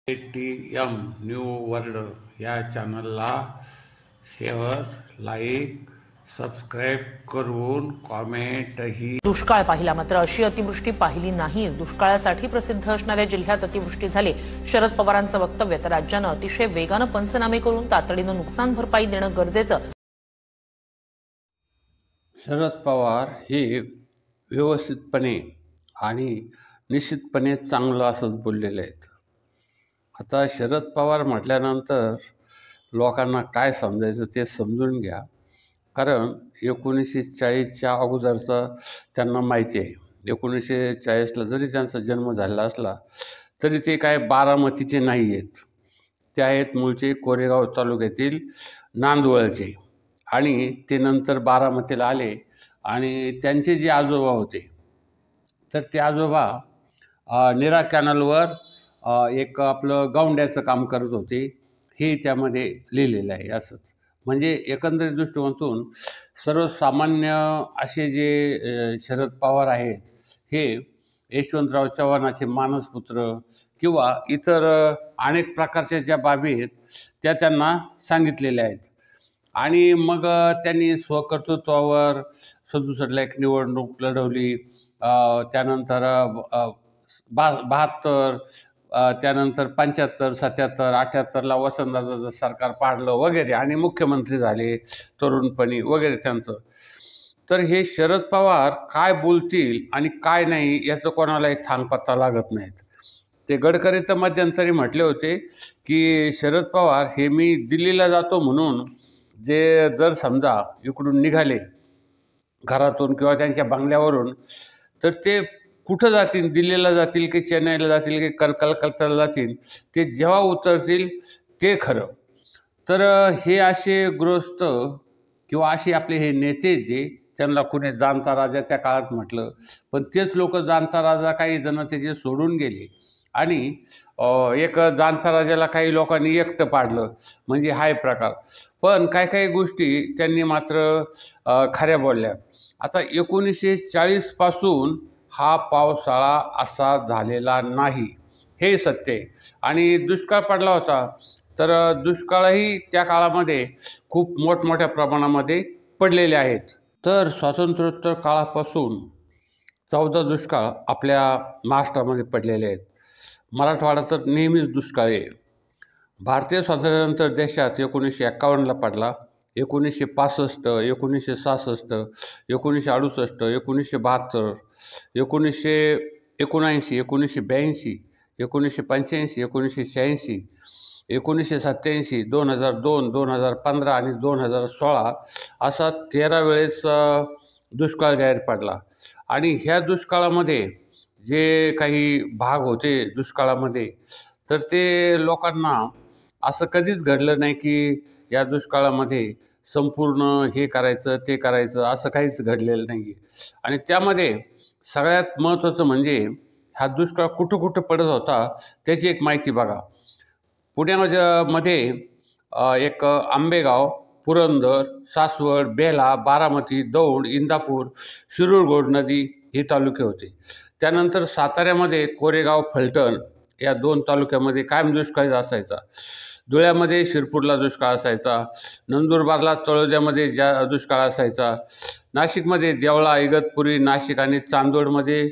ATM new world या चॅनलला share, like, subscribe करून कॉमेंटही. दुष्काळ पाहिला, मात्र अशी अतिवृष्टी पाहिली नाही. दुष्काळासाठी प्रसिद्ध असणाऱ्या जिल्ह्यात अतिवृष्टी झाली. शरद पवारांचं वक्तव्य तर राज्यानं अतिशय वेगानं पंचनामे करून तातडीनं नुकसान भरपाई देणं गरजेचं. शरद पवार हे व्यवस्थितपणे आणि निश्चितपणे चांगलं असंच बोललेले आहेत. आता शरद पवार म्हटल्यानंतर लोकांना काय समजायचं ते समजून घ्या, कारण 1940च्या अगोदरचं त्यांना माहिती आहे. 1940ला जरी त्यांचा जन्म झाला असला तरी ते काय बारामतीचे नाही आहेत, ते आहेत मूळचे कोरेगाव तालुक्यातील नांदवळचे. आणि ते नंतर बारामतीला आले आणि त्यांचे जे आजोबा होते तर ते आजोबा नीरा कॅनलवर एक आपलं गौंड्याचं काम करत होते, हे त्यामध्ये लिहिलेलं आहे. असंच म्हणजे एकंदरीत दृष्टिकोनातून सर्वसामान्य असे जे शरद पवार आहेत हे यशवंतराव चव्हाणाचे मानसपुत्र किंवा इतर अनेक प्रकारच्या ज्या बाबी आहेत त्या त्यांना सांगितलेल्या आहेत. आणि मग त्यांनी स्वकर्तृत्वावर 67ला एक निवडणूक लढवली, त्यानंतर 72, त्यानंतर 75, 77, 78ला वसंतदादाचं सरकार पाडलं वगैरे आणि मुख्यमंत्री झाले तरुणपणी वगैरे त्यांचं. तर हे शरद पवार काय बोलतील आणि काय नाही याचं कोणालाही थांगपत्ता लागत नाहीत. ते गडकरीचं मध्यंतरी म्हटले होते की शरद पवार हे मी दिल्लीला जातो म्हणून जे जर समजा इकडून निघाले घरातून किंवा त्यांच्या बंगल्यावरून, तर ते कुठं जातील, दिल्लीला जातील की चेन्नईला जातील की कलकत्त्याला जातील, ते जेव्हा उतरतील ते खरं. तर हे असे गृहस्थ किंवा असे आपले हे नेते जे त्यांना कुणी जाणता राजा त्या काळात म्हटलं, पण तेच लोक जाणता राजा काही जण त्याचे सोडून गेले आणि एक जाणता राजाला काही लोकांनी एकटं पाडलं, म्हणजे हाय प्रकार. पण काही काही गोष्टी त्यांनी मात्र खऱ्या बोलल्या. आता 1940 पासून हा पावसाळा असा झालेला नाही, हे सत्य आहे. आणि दुष्काळ पडला होता तर दुष्काळही त्या काळामध्ये खूप मोठमोठ्या प्रमाणामध्ये पडलेले आहेत. तर स्वातंत्र्योत्तर काळापासून 14 दुष्काळ आपल्या महाराष्ट्रामध्ये पडलेले आहेत. मराठवाडा तर नेहमीच दुष्काळ आहे. भारतीय स्वातंत्र्यानंतर देशात 1951ला पडला, 1965, 1966, 1968, 1972, 1979, 1982, 1985, 1986, 1987, 2002, 2015 आणि 2016 असा 13 वेळेस दुष्काळ जाहीर पडला. आणि ह्या दुष्काळामध्ये जे काही भाग होते दुष्काळामध्ये, तर ते लोकांना असं कधीच घडलं नाही की या दुष्काळामध्ये संपूर्ण हे करायचं ते करायचं, असं काहीच घडलेलं नाही आहे. आणि त्यामध्ये सगळ्यात महत्त्वाचं म्हणजे हा दुष्काळ कुठं कुठं पडत होता त्याची एक माहिती बघा. पुण्यामध्ये एक आंबेगाव, पुरंदर, सासवड, बेला, बारामती, दौंड, इंदापूर, शिरूर नदी हे तालुके होते. त्यानंतर साताऱ्यामध्ये कोरेगाव, फलटण या 2 तालुक्यामध्ये कायम दुष्काळ असायचा. धुळ्यामध्ये शिरपूरला दुष्काळ असायचा. नंदुरबारला तळोद्यामध्ये दुष्काळ असायचा. नाशिकमध्ये देवळा, इगतपुरी, नाशिक आणि चांदोडमध्ये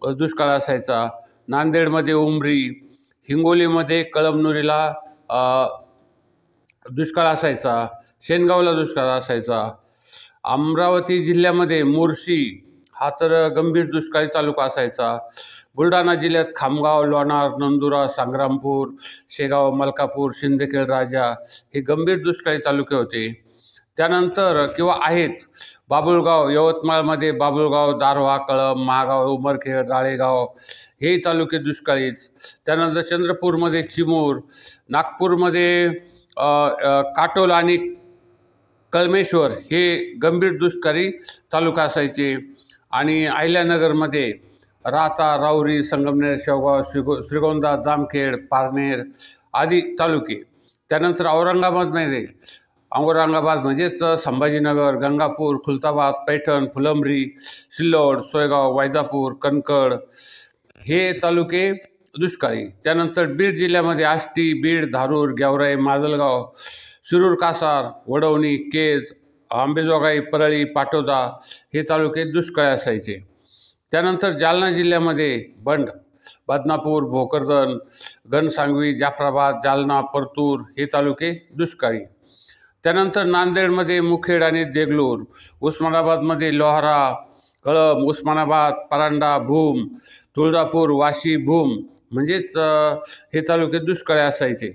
दुष्काळ असायचा. नांदेडमध्ये उमरी, हिंगोलीमध्ये कळमनुरीला दुष्काळ असायचा. शेनगावला दुष्काळ असायचा. अमरावती जिल्ह्यामध्ये मोर्शी हा तर गंभीर दुष्काळी तालुका असायचा. बुलढाणा जिल्ह्यात खामगाव, लोणार, नंदुरा, संग्रामपूर, शेगाव, मलकापूर, शिंदखेड राजा हे गंभीर दुष्काळी तालुके होते. त्यानंतर किंवा आहेत बाबुळगाव, यवतमाळमध्ये बाबुळगाव, दारव्हा, कळंब, महागाव, उमरखेड, राळेगाव हे तालुके दुष्काळीत. त्यानंतर चंद्रपूरमध्ये चिमूर, नागपूरमध्ये काटोल आणि कळमेश्वर हे गंभीर दुष्काळी तालुका असायचे. आणि अहिल्यानगरमध्ये राहता, राऊरी, संगमनेर, शेवगाव, श्रीगोंदा, जामखेड, पारनेर आदी तालुके. त्यानंतर औरंगाबाद म्हणजेच संभाजीनगर, गंगापूर, खुलताबाद, पैठण, फुलंब्री, सिल्लोड, सोयगाव, वैजापूर, कणकड हे तालुके दुष्काळी. त्यानंतर बीड जिल्ह्यामध्ये आष्टी, बीड, धारूर, गेवराई, माजलगाव, शिरूर, कासार, वडवणी, केज, आंबेजोगाई, परळी, पाटोदा हे तालुके दुष्काळी असायचे. त्यानंतर जालना जिल्ह्यामध्ये बदनापूर, भोकरदन, घनसांगवी, जाफराबाद, जालना, परतूर हे तालुके दुष्काळी. त्यानंतर नांदेडमध्ये मुखेड आणि देगलूर, उस्मानाबादमध्ये लोहारा, कळंब, उस्मानाबाद, परांडा, भूम, तुळजापूर, वाशी, भूम म्हणजेच हे तालुके दुष्काळी असायचे.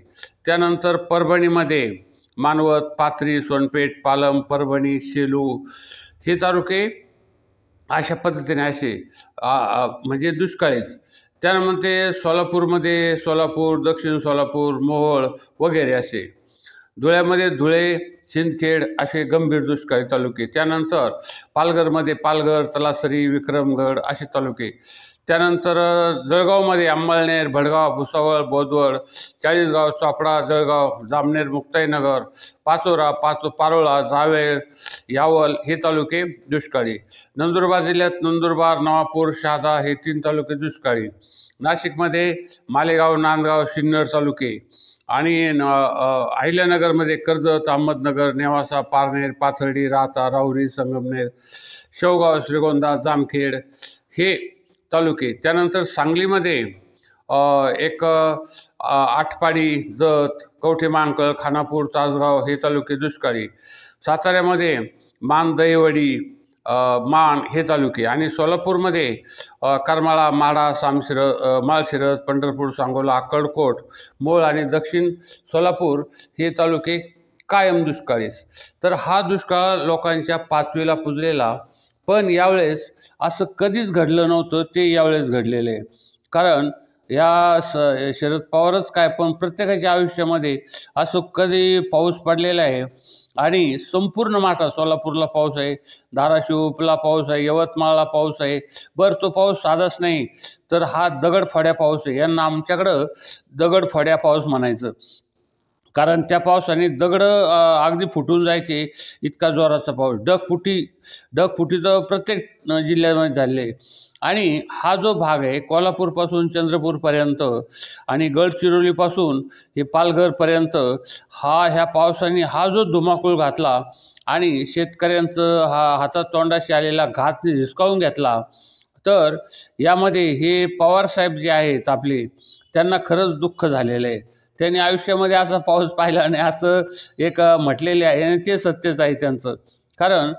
त्यानंतर परभणीमध्ये मानवत, पाथरी, सोनपेठ, पालम, परभणी, सेलू हे तालुके अशा पद्धतीने असे म्हणजे दुष्काळीच. त्यानंतर सोलापूरमध्ये सोलापूर, दक्षिण सोलापूर, मोहोळ वगैरे असे. धुळ्यामध्ये धुळे, सिंदखेड असे गंभीर दुष्काळी तालुके. त्यानंतर पालघरमध्ये पालघर, तलासरी, विक्रमगड असे तालुके. त्यानंतर जळगावमध्ये अंमळनेर, भडगाव, भुसावळ, बोदवड, चाळीसगाव, चोपडा, जळगाव, जामनेर, मुक्ताईनगर, पाचोरा, पारोळा, जावेळ, यावल हे तालुके दुष्काळी. नंदुरबार जिल्ह्यात नंदुरबार, नवापूर, शहादा हे 3 तालुके दुष्काळी. नाशिकमध्ये मालेगाव, नांदगाव, सिन्नर तालुके आणि अहिल्यानगरमध्ये कर्जत, अहमदनगर, नेवासा, पारनेर, पाथर्डी, राहता, राहुरी, संगमनेर, शेवगाव, श्रीगोंदा, जामखेड हे तालुके. त्यानंतर सांगलीमध्ये एक आटपाडी, जत, कवठे महांकाळ, खानापूर, तासगाव हे तालुके दुष्काळी. साताऱ्यामध्ये मान, दहिवडी, मान हे तालुके. आणि सोलापूरमध्ये करमाळा, माढा, माळशिरस, पंढरपूर, सांगोला, अक्कलकोट, मोळ आणि दक्षिण सोलापूर हे तालुके कायम दुष्काळीच. तर हा दुष्काळ लोकांच्या पाचवीला पुजलेला. पण यावेळेस असं कधीच घडलं नव्हतं, ते यावेळेस घडलेलं आहे. कारण या शरद पवारच काय, पण प्रत्येकाच्या आयुष्यामध्ये असं कधी पाऊस पडलेला आहे. आणि संपूर्ण माठा, सोलापूरला पाऊस आहे, धाराशिवला पाऊस आहे, यवतमाळला पाऊस आहे. बरं, तो पाऊस साधाच नाही, तर हा दगडफोड्या पाऊस आहे. यांना आमच्याकडं दगडफोड्या पाऊस म्हणायचं. कारण त्या पावसाने दगड अगदी फुटून जायचे, इतका जोराचा पाऊस. ढगफुटीचं प्रत्येक जिल्ह्यामध्ये झाले. आणि हा जो भाग आहे कोल्हापूरपासून चंद्रपूरपर्यंत आणि गडचिरोलीपासून हे पालघरपर्यंत ह्या पावसाने हा जो धुमाकूळ घातला आणि शेतकऱ्यांचं हातात तोंडाशी आलेला घात हिसकावून घेतला. तर यामध्ये हे पवारसाहेब जे आहेत आपले, त्यांना खरंच दुःख झालेलं आहे. त्यांनी आयुष्यामध्ये असा पाऊस पाहिला नाही असं एक म्हटलेले आहे आणि ते सत्यच आहे त्यांचं. कारण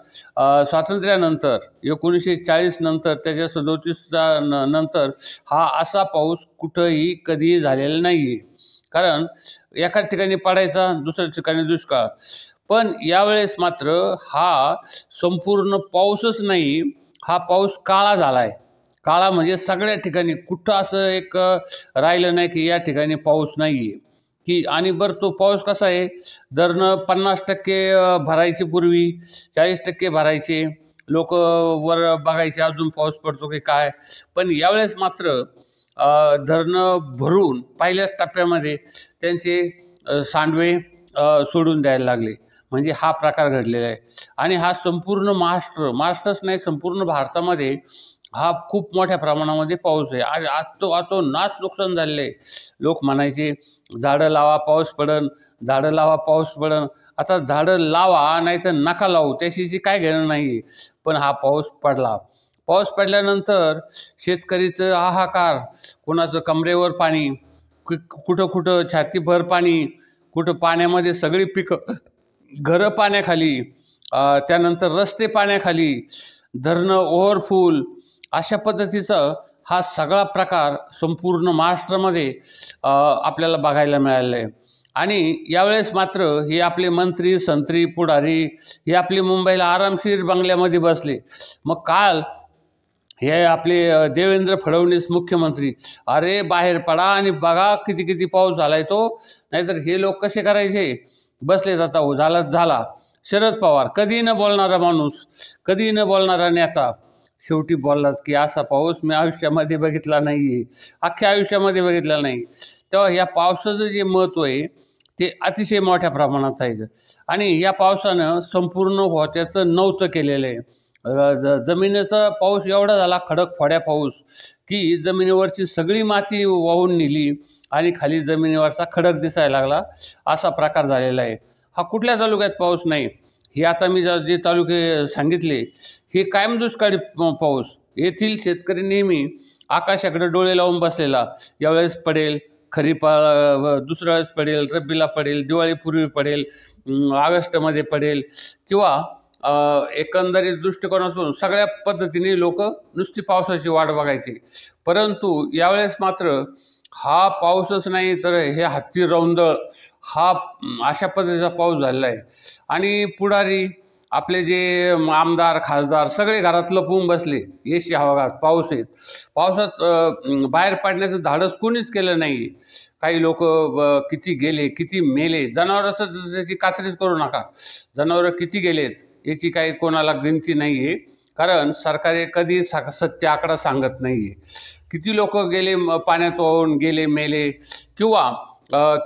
स्वातंत्र्यानंतर 1940 नंतर, त्याच्या 37 नंतर हा असा पाऊस कुठंही कधीही झालेला नाही आहे. कारण एका ठिकाणी पडायचा, दुसऱ्या ठिकाणी दुष्काळ. पण यावेळेस मात्र हा संपूर्ण पाऊसच नाही, हा पाऊस काळा झाला आहे. काळा म्हणजे सगळ्या ठिकाणी कुठं असं एक राहिलं नाही की या ठिकाणी पाऊस नाही आहे की. आणि बरं, तो पाऊस कसा आहे, धरणं 50% भरायचे, पूर्वी 40% भरायचे, लोक वर बघायचे अजून पाऊस पडतो की काय. पण यावेळेस मात्र धरणं भरून पहिल्याच टप्प्यामध्ये त्यांचे सांडवे सोडून द्यायला लागले. म्हणजे हा प्रकार घडलेला आहे. आणि हा संपूर्ण महाराष्ट्रच नाही, संपूर्ण भारतामध्ये हा खूप मोठ्या प्रमाणामध्ये पाऊस आहे. आणि तो नाच नुकसान झालेलं आहे. लोक म्हणायचे झाडं लावा पाऊस पडन, झाडं लावा पाऊस पडन. आता झाडं लावा नाही तर नका लावू, त्याशी काय घेणं नाही. पण हा पाऊस पडला. पाऊस पडल्यानंतर शेतकरीचं हाहाकार, कोणाचं कमरेवर पाणी, कुठं छातीभर पाणी, कुठं पाण्यामध्ये सगळी पिकं, घरं पाण्याखाली, त्यानंतर रस्ते पाण्याखाली, धरणं ओव्हरफुल, अशा पद्धतीचा हा सगळा प्रकार संपूर्ण महाराष्ट्रामध्ये आपल्याला बघायला मिळालेला आहे. आणि यावेळेस मात्र हे आपले मंत्री, संत्री, पुढारी हे आपले मुंबईला आरामशीर बंगल्यामध्ये बसले. मग काल हे आपले देवेंद्र फडणवीस मुख्यमंत्री, अरे बाहेर पडा आणि बघा किती पाऊस झालाय तो, नाहीतर हे लोक कसे करायचे, बसले जाता हो, झाला. शरद पवार, कधी न बोलणारा माणूस, कधी न बोलणारा नेता, शेवटी बोललात की असा पाऊस मी आयुष्यामध्ये बघितला नाही आहे, अख्ख्या आयुष्यामध्ये बघितला नाही. तेव्हा या पावसाचं जे महत्त्व आहे ते अतिशय मोठ्या प्रमाणात आहेत आणि या पावसानं संपूर्ण होत्याचं नव्हतं केलेलं आहे। जमिनीचा पाऊस एवढा झाला, खडक फोड्या पाऊस, की जमिनीवरची सगळी माती वाहून नेली आणि खाली जमिनीवरचा खडक दिसायला लागला, असा प्रकार झालेला आहे। हा कुठल्या तालुक्यात पाऊस नाही, हे आता मी जे तालुके सांगितले हे कायम दुष्काळी पाऊस। येथील शेतकरी नेहमी आकाशाकडे डोळे लावून बसलेला, यावेळेस पडेल, खरीपा दुसऱ्या वेळेस पडेल, रब्बीला पडेल, दिवाळीपूर्वी पडेल, ऑगस्टमध्ये पडेल किंवा एकंदरीत दृष्टिकोनातून सगळ्या पद्धतीने लोक नुसती पावसाची वाट बघायची। परंतु यावेळेस मात्र हा पाऊसच नाही तर हे हत्ती रौंदळ हा अशा पद्धतीचा पाऊस झालेला आहे आणि पुढारी आपले जे आमदार खासदार सगळे घरात लपवून बसले, येशी हवागात पाऊस आहेत, पावसात बाहेर पडण्याचं धाडस कोणीच केलं नाही। काही लोक किती गेले, किती मेले, जनावरांचं त्याची कात्रीच करू नका, जनावरं किती गेलेत याची काही कोणाला गिनती नाही आहे, कारण सरकार कधी सत्य आकडा सांगत नाही आहे। किती लोक गेले, पाण्यात वाहून गेले, मेले, किंवा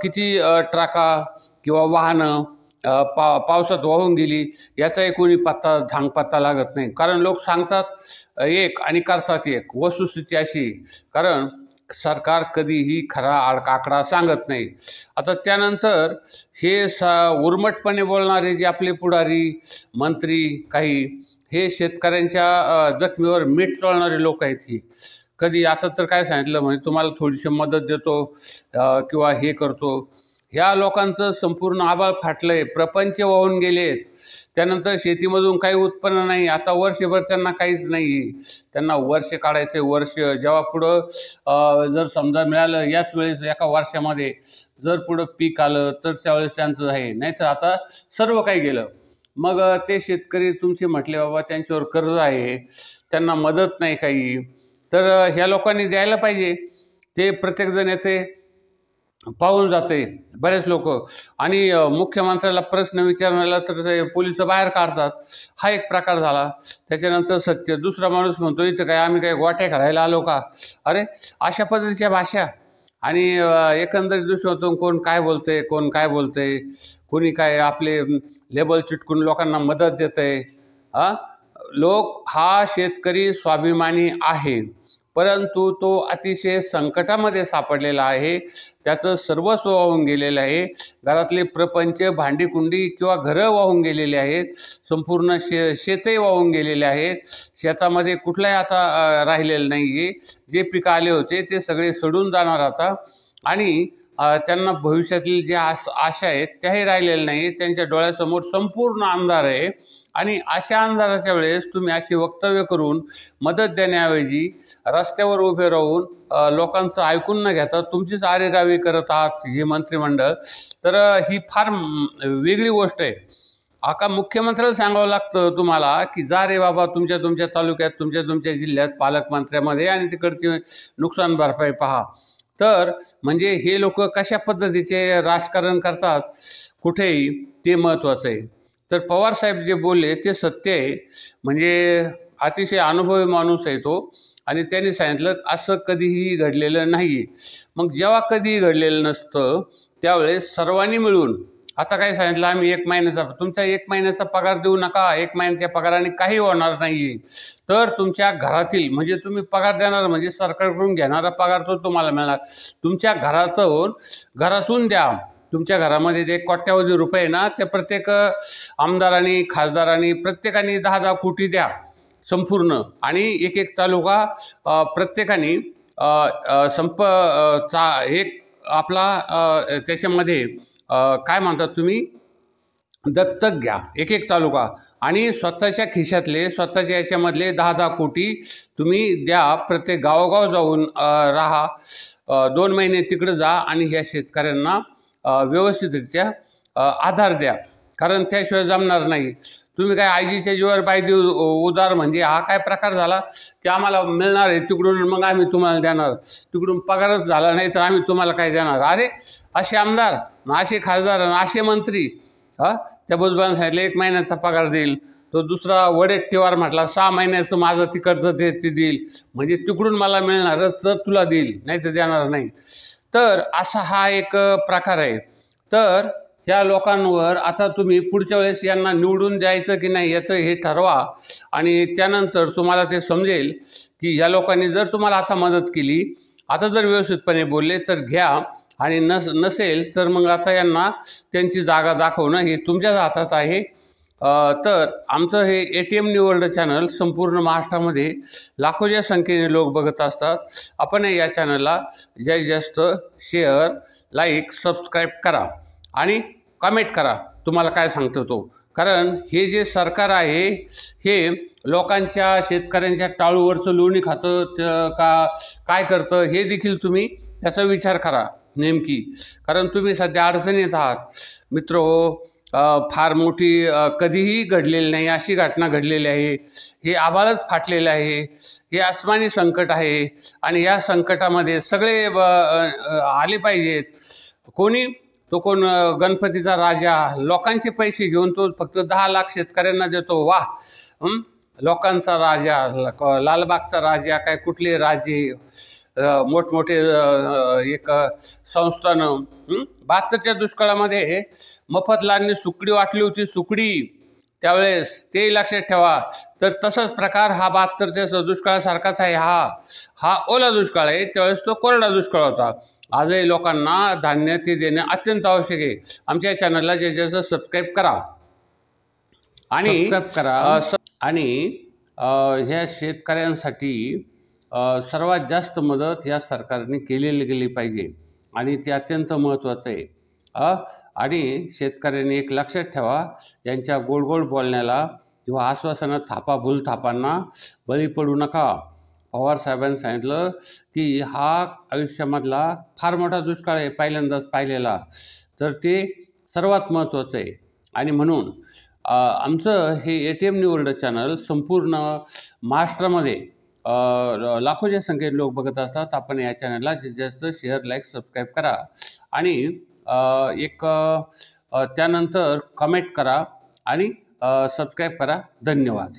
किती ट्रका किंवा वाहनं पावसात वाहून गेली याचाही कोणी पत्ता लागत नाही, कारण लोक सांगतात एक आणि करतात एक। वस्तुस्थिती अशी, कारण सरकार कधीही खरा आकडा सांगत नाही। आता त्यानंतर हे उर्मटपणे बोलणारे जे आपले पुढारी मंत्री काही, हे शेतकऱ्यांच्या जखमीवर मीठ चोळणारे लोक आहेत। ही कधी आता तर काय सांगितलं म्हणजे तुम्हाला थोडीशी मदत देतो किंवा हे करतो, ह्या लोकांचं संपूर्ण आभाळ फाटलं आहे, प्रपंच वाहून गेलेत, त्यानंतर शेतीमधून काही उत्पन्न नाही, आता वर्षभर त्यांना काहीच नाही, त्यांना वर्ष काढायचे, वर्ष जेव्हा पुढं जर समजा मिळालं याच वेळेस एका वर्षामध्ये जर पुढं पीक आलं तर त्यावेळेस त्यांचं आहे, नाहीतर आता सर्व काही गेलं। मग ते शेतकरी तुमचे म्हटले बाबा त्यांच्यावर कर्ज आहे, त्यांना मदत नाही काही, तर ह्या लोकांनी द्यायला पाहिजे। ते प्रत्येकजण येते पाहून जाते बरेच लोक, आणि मुख्यमंत्र्याला प्रश्न विचारण्याला तर ते पोलिस बाहेर काढतात, हा एक प्रकार झाला। त्याच्यानंतर सत्य, दुसरा माणूस म्हणतो इथं काय आम्ही काय गोट्या घालायला आलो का, अरे अशा पद्धतीच्या भाषा। आणि एकंदरीत दृष्टीतून कोण काय बोलतंय, कोण काय बोलतंय, कोणी काय आपले लेबल चिटकून लोकांना मदत देतंय। लोक हा शेतकरी स्वाभिमानी आहे, परंतु तो अतिशय संकटामध्ये सापडलेला आहे, त्याचं सर्वस्व वाहून गेलेलं आहे, घरातले प्रपंच भांडीकुंडी किंवा घरं वाहून गेलेले आहेत, संपूर्ण शेतही वाहून गेलेले आहेत, शेतामध्ये कुठलाही आता राहिलेलं नाही आहे, जे पिकं आले होते ते सगळे सडून जाणार आता, आणि त्यांना भविष्यातील जे आशा आहेत त्याही राहिलेल्या नाही, त्यांच्या डोळ्यासमोर संपूर्ण अंधार आहे। आणि अशा अंधाराच्या वेळेस तुम्ही अशी वक्तव्य करून मदत देण्याऐवजी रस्त्यावर उभे राहून लोकांचं ऐकून न घेता तुमचीच आरेरावी करत आहात हे मंत्रिमंडळ, तर ही फार वेगळी गोष्ट आहे। आका मुख्यमंत्र्याला सांगावं लागतं तुम्हाला की जा रे बाबा तुमच्या तालुक्यात, तुमच्या जिल्ह्यात पालकमंत्र्यामध्ये आणि तिकडची नुकसान भरपाई पहा। तर म्हणजे हे लोक कशा पद्धतीचे राजकारण करतात कुठेही ते महत्त्वाचं आहे। तर पवार साहेब जे बोलले ते सत्य आहे, म्हणजे अतिशय अनुभवी माणूस आहे तो, आणि त्यांनी सांगितलं असं कधीही घडलेलं नाही। मग जेव्हा कधीही घडलेलं नसतं त्यावेळेस सर्वांनी मिळून, आता काय सांगितलं आम्ही 1 महिन्याचा, तुमचा 1 महिन्याचा पगार देऊ नका, 1 महिन्याच्या पगाराने काही होणार नाही, तर तुमच्या घरातील, म्हणजे तुम्ही पगार देणार म्हणजे सरकारकडून घेणारा पगार तो तुम्हाला मिळणार, तुमच्या घरातून द्या। तुमच्या घरामध्ये जे कोट्यावधी रुपये ना ते प्रत्येक आमदारांनी खासदारांनी प्रत्येकाने 10-10 कोटी द्या संपूर्ण, आणि एक तालुका प्रत्येकाने एक आपला त्याच्यामध्ये काय म्हणतात तुम्ही दत्तक घ्या एक तालुका, आणि स्वतःच्या खिशातले स्वतःच्या याच्यामधले 10-10 कोटी तुम्ही द्या, प्रत्येक गावोगाव जाऊन राहा, 2 महिने तिकडे जा आणि ह्या शेतकऱ्यांना व्यवस्थितरित्या आधार द्या, कारण त्याशिवाय जमणार नाही। तुम्ही काय आईजीच्या जीवावर पाय देऊ उदार म्हणजे हा काय प्रकार झाला की आम्हाला मिळणार आहे तिकडून मग आम्ही तुम्हाला देणार, तिकडून पगारच झाला नाही तर आम्ही तुम्हाला काय देणार। अरे असे आमदार, असे खासदार, असे मंत्री, त्या भुजबळांनी सांगितलं 1 महिन्याचा पगार देईल, तो दुसरा वडेट्टीवार म्हटला 6 महिन्याचं माझं तिकडचं ते देईल, म्हणजे तिकडून मला मिळणारच तर तुला देईल, नाही तर देणार नाही। तर असा हा एक प्रकार आहे। तर ह्या लोकांवर आता तुम्ही पुढच्या वेळेस यांना निवडून द्यायचं की नाही याचं हे ठरवा आणि त्यानंतर तुम्हाला ते समजेल की ह्या लोकांनी जर तुम्हाला आता मदत केली, आता जर व्यवस्थितपणे बोलले तर घ्या आणि नसेल तर मग आता यांना त्यांची जागा दाखवणं हे तुमच्याच हातात आहे. तर आमचं हे ATM न्यू वर्ल्ड चॅनल संपूर्ण महाराष्ट्रामध्ये लाखोच्या संख्येने लोक बघत असतात. आपण या चॅनलला जास्तीत जास्त शेअर, लाईक, सबस्क्राईब करा आणि कमेंट करा तुम्हाला काय सांगतो तो. कारण हे जे सरकार आहे हे लोकांच्या, शेतकऱ्यांच्या टाळूवरचं लोणी खातं का काय करतं हे देखील तुम्ही त्याचा विचार करा नेमकी. कारण तुम्ही सध्या अडचणीत आहात मित्रहो. फार मोठी कधीही घडलेली नाही अशी घटना घडलेली आहे. हे आभाळच फाटलेलं आहे. हे आसमानी संकट आहे आणि या संकटामध्ये सगळे आले पाहिजेत. कोण गणपतीचा राजा लोकांचे पैसे घेऊन तो फक्त 10 लाख शेतकऱ्यांना देतो. वाह! लोकांचा राजा, लालबागचा राजा, काय कुठले राजे, मोठमोठे एक संस्थानं. 72च्या दुष्काळामध्ये मफतलालने सुकडी वाटली होती, सुकडी त्यावेळेस, ते लक्षात ठेवा. तर तसाच प्रकार हा 72च्या दुष्काळासारखाच आहे. हा ओला दुष्काळ आहे, त्यावेळेस तो कोरडा दुष्काळ होता. आजही लोकांना धान्य ते देणं अत्यंत आवश्यक आहे. आमच्या चॅनलला ज्याचं सबस्क्राईब करा आणि ह्या शेतकऱ्यांसाठी सर्वात जास्त मदत ह्या सरकारने केलेली गेली पाहिजे आणि ते अत्यंत महत्त्वाचं आहे. आणि शेतकऱ्यांनी एक लक्षात ठेवा, यांच्या गोड गोड बोलण्याला किंवा आश्वासनं थापांना बळी पडू नका. पवार साहेबांनी सांगितलं की हा आयुष्यामधला फार मोठा दुष्काळ आहे, पहिल्यांदाच पाहिलेला. तर ते सर्वात महत्त्वाचं आहे. आणि म्हणून आमचं हे ATM न्यू वर्ल्ड चॅनल संपूर्ण महाराष्ट्रामध्ये लाखोच्या संख्येत लोक बघत असतात. आपण या चॅनलला जास्त शेअर, लाईक, सबस्क्राईब करा आणि त्यानंतर कमेंट करा आणि सबस्क्राईब करा. धन्यवाद.